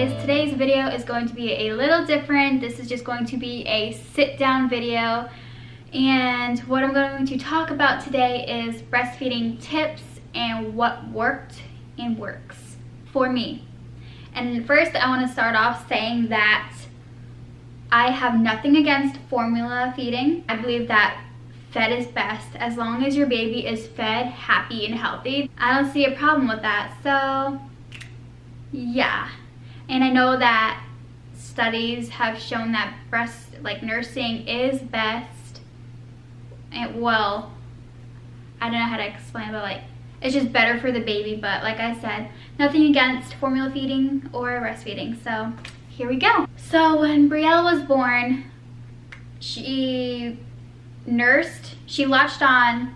guys, today's video is going to be a little different. This is just going to be a sit down video, and what I'm going to talk about today is breastfeeding tips and what worked and works for me. And first I want to start off saying that I have nothing against formula feeding. I believe that fed is best as long as your baby is fed, happy, and healthy. I don't see a problem with that. So yeah, and I know that studies have shown that nursing is best. And well, I don't know how to explain, but it's just better for the baby. But like I said, nothing against formula feeding or breastfeeding. So here we go. So when Brielle was born, she latched on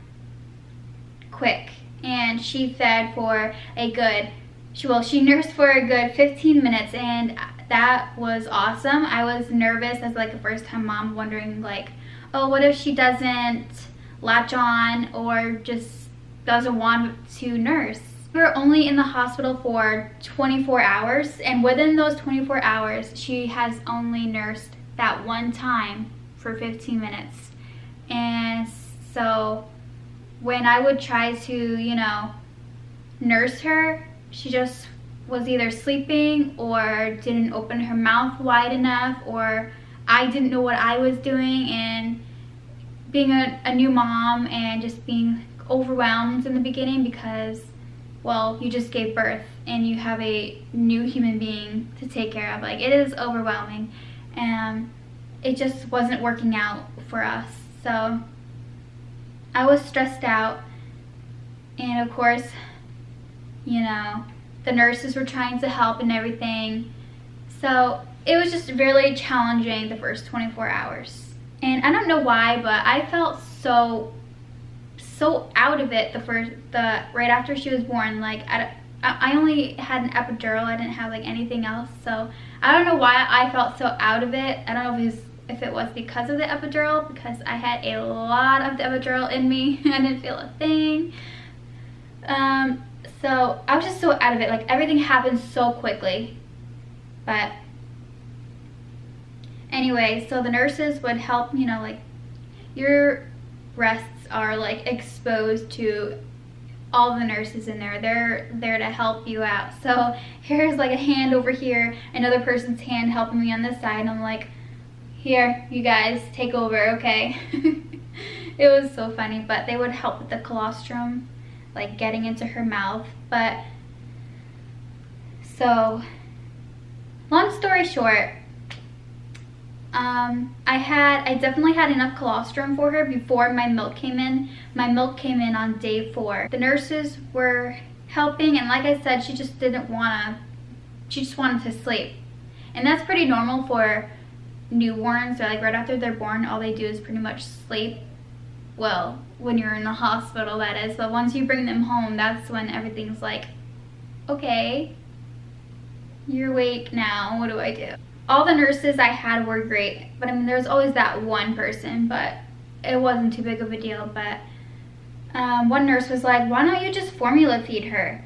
quick, and she fed for a good, she nursed for a good 15 minutes, and that was awesome. I was nervous as a first time mom, wondering oh, what if she doesn't latch on or just doesn't want to nurse? We were only in the hospital for 24 hours, and within those 24 hours, she has only nursed that one time for 15 minutes. And so when I would try to, nurse her, she just was either sleeping or didn't open her mouth wide enough, or I didn't know what I was doing. And being a new mom and just being overwhelmed in the beginning because, well, you just gave birth and you have a new human being to take care of. It is overwhelming, and it just wasn't working out for us. So I was stressed out, and of course, the nurses were trying to help and everything. So it was just really challenging the first 24 hours. And I don't know why, but I felt so out of it right after she was born. I only had an epidural. I didn't have anything else. So I don't know why I felt so out of it. I don't know if it was because of the epidural, because I had a lot of the epidural in me. I didn't feel a thing. So I was just so out of it. Everything happened so quickly. But anyway, so the nurses would help, your breasts are exposed to all the nurses in there. They're there to help you out. So here's a hand over here, another person's hand helping me on this side, and I'm here, you guys take over, okay? It was so funny. But they would help with the colostrum, getting into her mouth. But so long story short, I definitely had enough colostrum for her before my milk came in. My milk came in on day 4. The nurses were helping, and like I said, she just wanted to sleep. And that's pretty normal for newborns. So right after they're born, all they do is pretty much sleep. Well, when you're in the hospital, that is. But once you bring them home, that's when everything's okay, you're awake now, what do I do? All the nurses I had were great, but there was always that one person, but it wasn't too big of a deal. But one nurse was like, why don't you just formula feed her?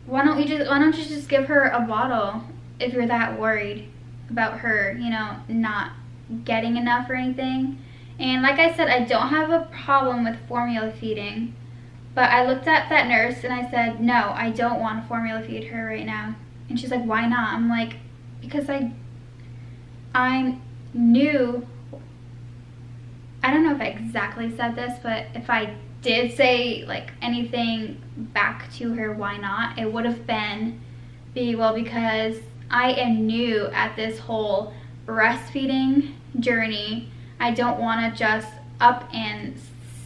Why don't you just give her a bottle if you're that worried about her, not getting enough or anything? And like I said, I don't have a problem with formula feeding, but I looked at that nurse and I said, no, I don't want to formula feed her right now. And she's like, why not? I'm because I knew, I don't know if I exactly said this, but if I did say anything back to her, why not, it would have been because I am new at this whole breastfeeding journey. I don't want to just up and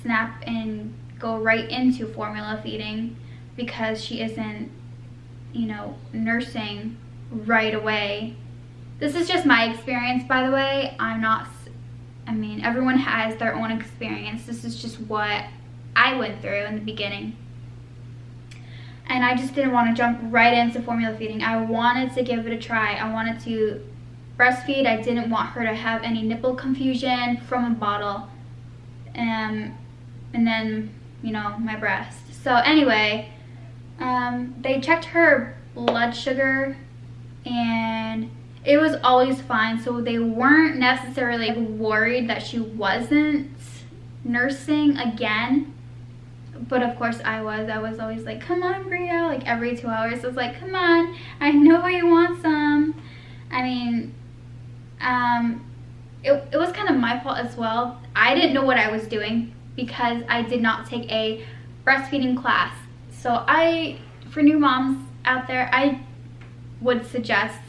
snap and go right into formula feeding because she isn't, nursing right away. This is just my experience, by the way. Everyone has their own experience. This is just what I went through in the beginning. And I just didn't want to jump right into formula feeding. I wanted to give it a try. I wanted to breastfeed. I didn't want her to have any nipple confusion from a bottle. And then, my breast. So anyway, they checked her blood sugar and it was always fine. So they weren't necessarily worried that she wasn't nursing again. But of course I was always like, come on, Bria, like every 2 hours. I was like, come on, I know you want some. I mean, it was kind of my fault as well. I didn't know what I was doing because I did not take a breastfeeding class. So for new moms out there, I would suggest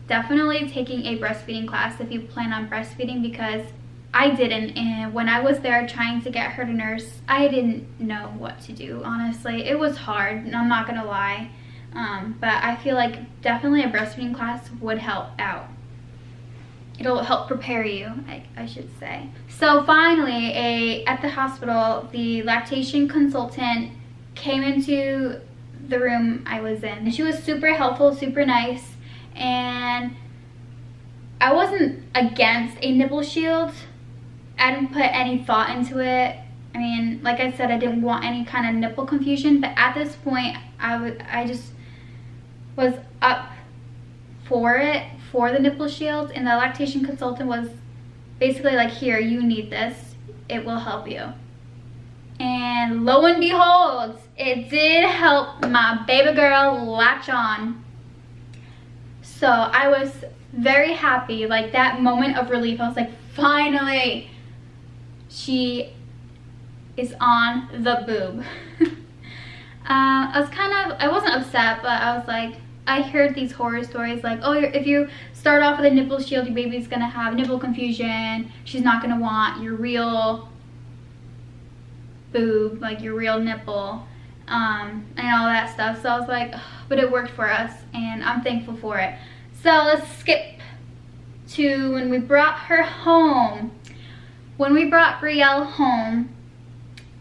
definitely taking a breastfeeding class if you plan on breastfeeding, because I didn't, and when I was there trying to get her to nurse, I didn't know what to do, honestly. It was hard, I'm not gonna lie, but I feel like definitely a breastfeeding class would help out. It'll help prepare you, I should say. So finally, at the hospital, the lactation consultant came into the room I was in. She was super helpful, super nice, and I wasn't against a nipple shield. I didn't put any thought into it. I mean, like I said, I didn't want any kind of nipple confusion, but at this point, I just was up for it, for the nipple shield, and the lactation consultant was basically like, here, you need this, it will help you. And lo and behold, it did help my baby girl latch on. So I was very happy, like that moment of relief. I was like, finally, she is on the boob. I wasn't upset, but I was like, I heard these horror stories like, oh, if you start off with a nipple shield, your baby's gonna have nipple confusion, she's not gonna want your real boob, like your real nipple, and all that stuff. So I was like, ugh, but it worked for us, and I'm thankful for it. So let's skip to when we brought her home. When we brought Brielle home,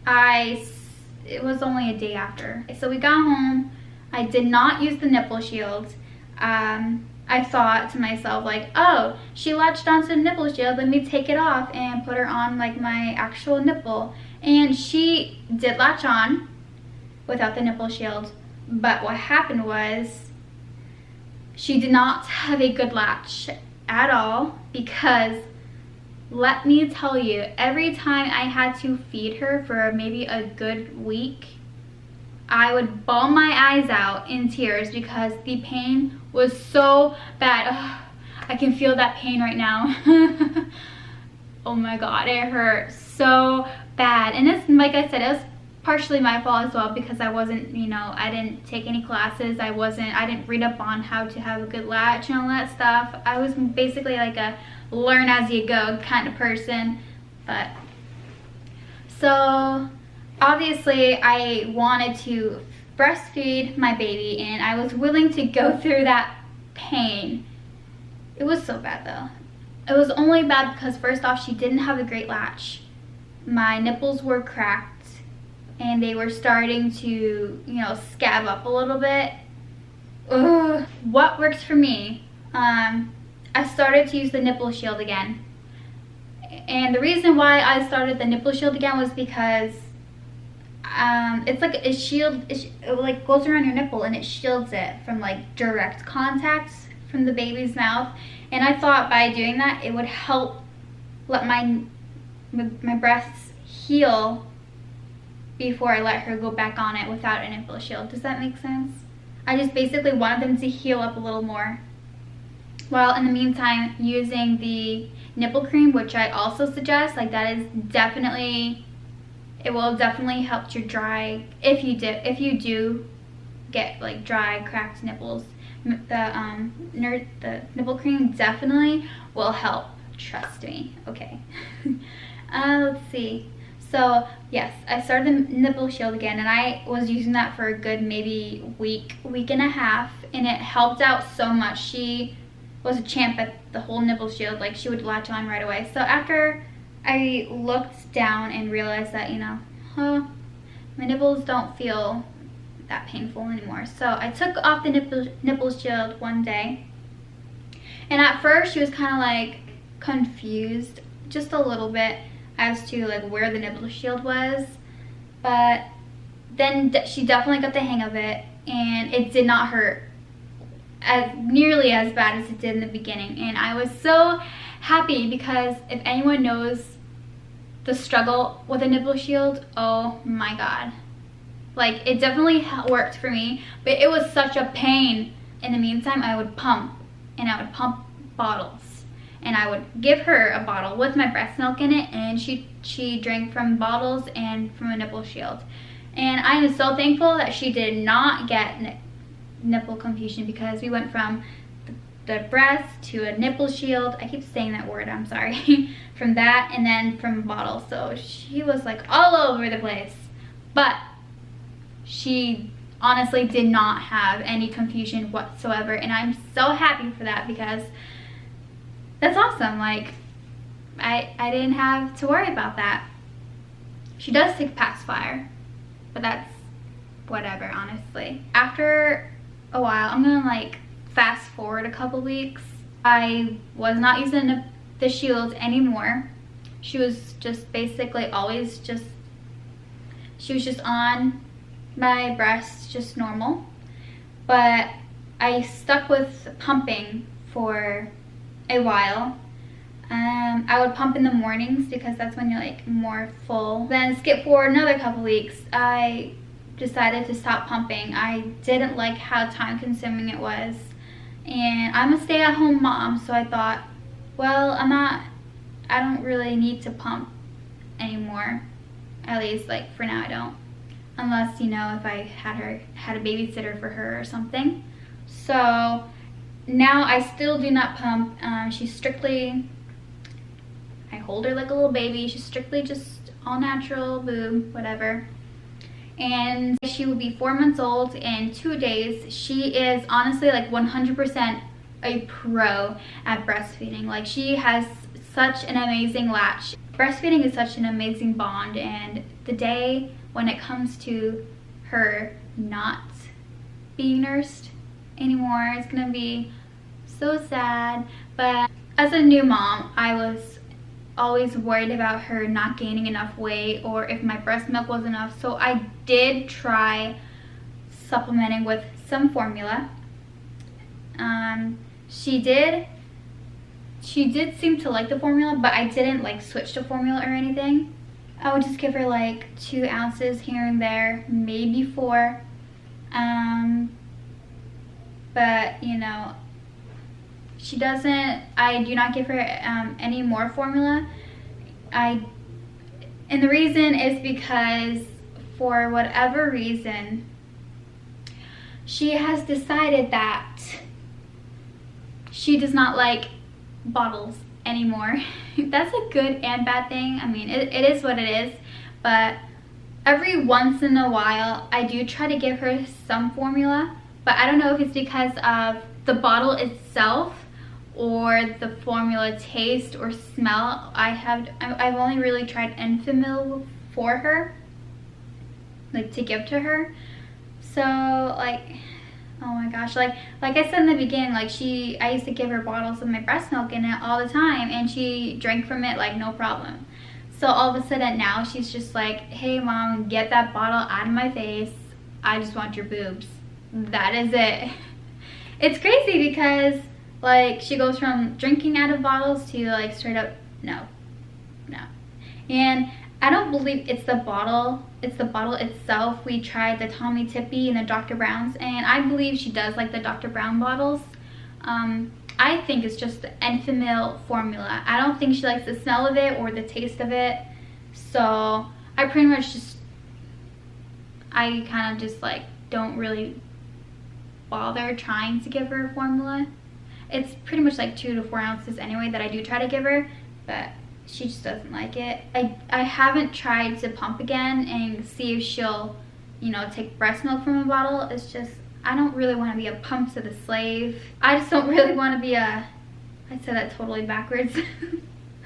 it was only a day after. So we got home, I did not use the nipple shield. I thought to myself like, oh, she latched onto the nipple shield, let me take it off and put her on like my actual nipple. And she did latch on without the nipple shield, but what happened was she did not have a good latch at all, because let me tell you, every time I had to feed her for maybe a good week, I would bawl my eyes out in tears because the pain was so bad. Ugh, I can feel that pain right now. Oh my god, it hurt so bad. And it's, like I said, it was partially my fault as well, because I wasn't, I didn't take any classes. I didn't read up on how to have a good latch and all that stuff. I was basically like a learn as you go kind of person. But so obviously I wanted to breastfeed my baby, and I was willing to go through that pain. It was so bad though. It was only bad because first off, she didn't have a great latch. My nipples were cracked and they were starting to, scab up a little bit. Ugh. What works for me? I started to use the nipple shield again. And the reason why I started the nipple shield again was because it's like a shield, it like goes around your nipple and it shields it from like direct contact from the baby's mouth. And I thought by doing that, it would help let my breasts heal before I let her go back on it without a nipple shield. Does that make sense? I just basically wanted them to heal up a little more. While in the meantime, using the nipple cream, which I also suggest, like that is definitely, it will definitely help your dry, if you do get like dry, cracked nipples, the nipple cream definitely will help, trust me. Okay. Let's see. So yes, I started the nipple shield again, and I was using that for a good maybe week and a half, and it helped out so much. She was a champ at the whole nipple shield, like she would latch on right away. So after I looked down and realized that, my nipples don't feel that painful anymore. So I took off the nipple shield one day, and at first she was kind of like confused just a little bit as to like where the nipple shield was, but then she definitely got the hang of it, and it did not hurt as nearly as bad as it did in the beginning. And I was so happy because if anyone knows the struggle with a nipple shield, oh my god. Like, it definitely worked for me, but it was such a pain. In the meantime, I would pump, and I would pump bottles, and I would give her a bottle with my breast milk in it, and she drank from bottles and from a nipple shield. And I am so thankful that she did not get nipple confusion, because we went from the breast to a nipple shield. I keep saying that word, I'm sorry. From that, and then from bottles. So she was like all over the place, but she honestly did not have any confusion whatsoever, and I'm so happy for that, because that's awesome. Like, I didn't have to worry about that. She does take pacifier, but that's whatever, honestly. After a while, I'm gonna like fast forward a couple weeks. I was not using the shield anymore. She was just basically always just, she was just on my breast, just normal. But I stuck with pumping for a while. I would pump in the mornings because that's when you're like more full. Then skip forward another couple weeks, I decided to stop pumping. I didn't like how time consuming it was, and I'm a stay-at-home mom, so I thought, well, I don't really need to pump anymore. At least, like, for now I don't. Unless, you know, if I had a babysitter for her or something. So now I still do not pump. She's strictly, I hold her like a little baby. She's strictly just all natural, boob, whatever. And she will be 4 months old in 2 days. She is honestly like 100% a pro at breastfeeding. Like, she has such an amazing latch. Breastfeeding is such an amazing bond, and the day when it comes to her not being nursed anymore, it's gonna be so sad. But as a new mom, I was always worried about her not gaining enough weight, or if my breast milk was enough. So I did try supplementing with some formula. She did seem to like the formula, but I didn't like switch to formula or anything. I would just give her like 2 ounces here and there, maybe 4. But you know, she doesn't, I do not give her any more formula. And the reason is because, for whatever reason, she has decided that she does not like bottles anymore. That's a good and bad thing. I mean, it is what it is, but every once in a while I do try to give her some formula, but I don't know if it's because of the bottle itself or the formula taste or smell. I've only really tried Enfamil for her, like to give to her. So like, oh my gosh, like I said in the beginning, like I used to give her bottles of my breast milk in it all the time, and she drank from it like no problem. So all of a sudden now she's just like, hey mom, get that bottle out of my face. I just want your boobs. That is it. It's crazy because like she goes from drinking out of bottles to like straight up no. And I don't believe it's the bottle. It's the bottle itself. We tried the Tommy Tippy and the Dr. Brown's, and I believe she does like the Dr. Brown bottles. I think it's just the Enfamil formula. I don't think she likes the smell of it or the taste of it. So I pretty much I kind of just like don't really bother trying to give her a formula. It's pretty much like 2 to 4 ounces anyway that I do try to give her, but she just doesn't like it. I haven't tried to pump again and see if she'll, you know, take breast milk from a bottle. It's just, I don't really want to be a pump to the slave. I just don't really want to be I said that totally backwards.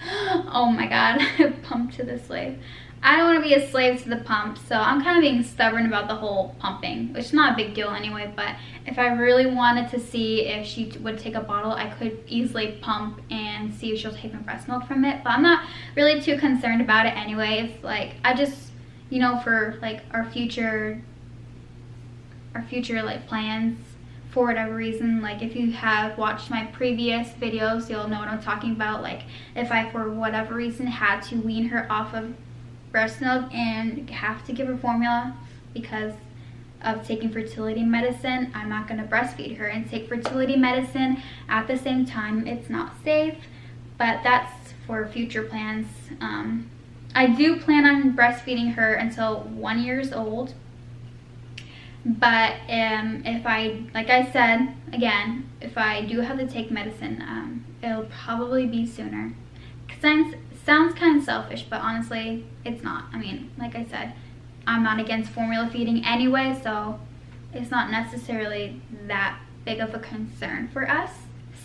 Oh my god, pump to the slave. I don't want to be a slave to the pump, so I'm kind of being stubborn about the whole pumping, which is not a big deal anyway. But if I really wanted to see if she would take a bottle, I could easily pump and see if she'll take my breast milk from it. But I'm not really too concerned about it anyway. It's like, I just, you know, for like our future like plans for whatever reason, like if you have watched my previous videos, you'll know what I'm talking about. Like if I for whatever reason had to wean her off of breast milk and have to give her formula because of taking fertility medicine, I'm not going to breastfeed her and take fertility medicine at the same time. It's not safe, but that's for future plans. I do plan on breastfeeding her until 1 year old, but if I, like I said again, if I do have to take medicine, it'll probably be sooner. Sounds kind of selfish, but honestly it's not. I mean, like I said, I'm not against formula feeding anyway, so it's not necessarily that big of a concern for us.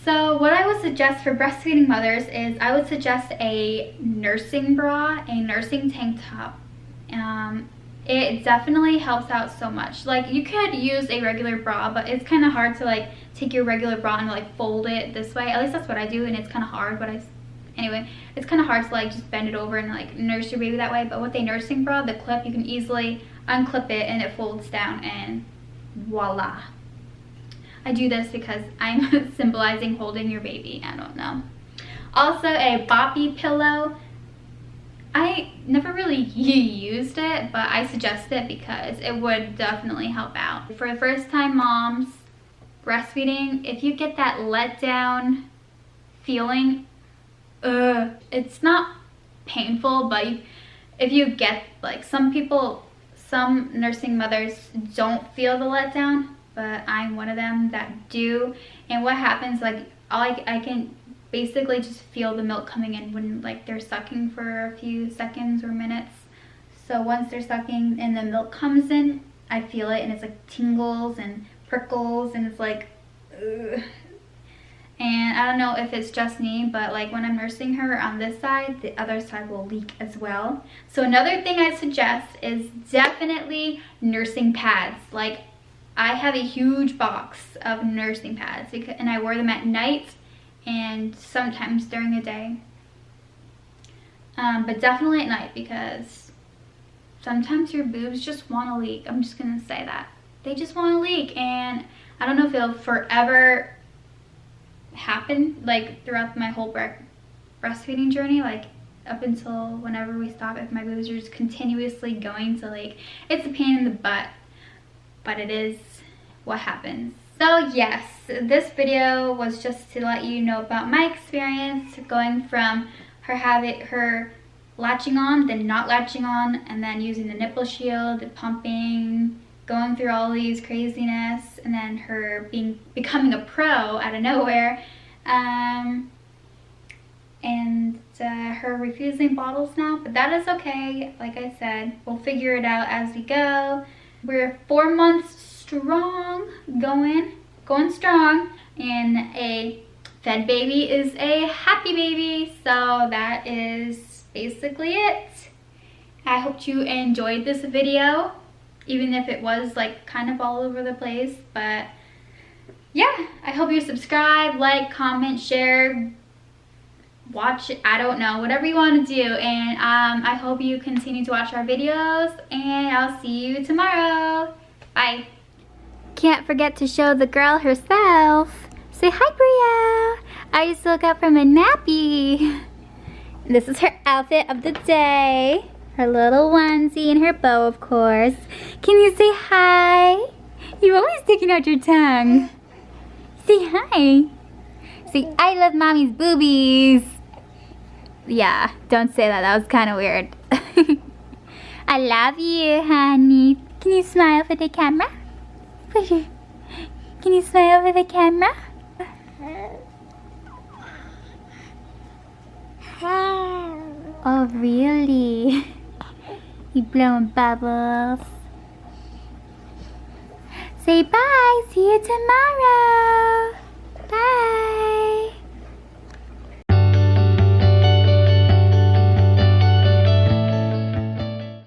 So what I would suggest for breastfeeding mothers is I would suggest a nursing bra, a nursing tank top. It definitely helps out so much. Like you could use a regular bra, but it's kind of hard to like take your regular bra and like fold it this way. At least that's what I do, and it's kind of hard, but anyway, it's kind of hard to like just bend it over and like nurse your baby that way. But with a nursing bra, the clip, you can easily unclip it and it folds down, and voila. I do this because I'm symbolizing holding your baby. I don't know. Also, a boppy pillow. I never really used it, but I suggest it because it would definitely help out. For the first time moms breastfeeding, if you get that letdown feeling, it's not painful, but if you get, like, some nursing mothers don't feel the letdown, but I'm one of them that do. And what happens, like, I can basically just feel the milk coming in when like they're sucking for a few seconds or minutes. So once they're sucking and the milk comes in, I feel it, and it's like tingles and prickles, and it's like, ugh. And I don't know if it's just me, but like when I'm nursing her on this side, the other side will leak as well. So another thing I suggest is definitely nursing pads. Like I have a huge box of nursing pads, and I wear them at night and sometimes during the day. But definitely at night, because sometimes your boobs just want to leak. I'm just gonna say that. They just want to leak, and I don't know if it'll forever happen, like throughout my whole breastfeeding journey, like up until whenever we stop, if my boobs are just continuously going to leak. It's a pain in the butt, but it is what happens. So yes, this video was just to let you know about my experience going from her latching on, then not latching on, and then using the nipple shield, the pumping, going through all these craziness, and then her becoming a pro out of nowhere, and her refusing bottles now. But that is okay. Like I said, we'll figure it out as we go. We're 4 months strong, going strong, and a fed baby is a happy baby. So that is basically it. I hope you enjoyed this video, even if it was like kind of all over the place. But yeah, I hope you subscribe, like, comment, share, watch it, I don't know, whatever you want to do. And I hope you continue to watch our videos, and I'll see you tomorrow. Bye. Can't forget to show the girl herself. Say hi, Bria. I just woke up from a nappy. This is her outfit of the day. Her little onesie and her bow, of course. Can you say hi? You're always sticking out your tongue. Say hi. Say, I love mommy's boobies. Yeah, don't say that. That was kind of weird. I love you, honey. Can you smile for the camera? Can you smile for the camera? Oh, really? You blowing bubbles. Say bye. See you tomorrow.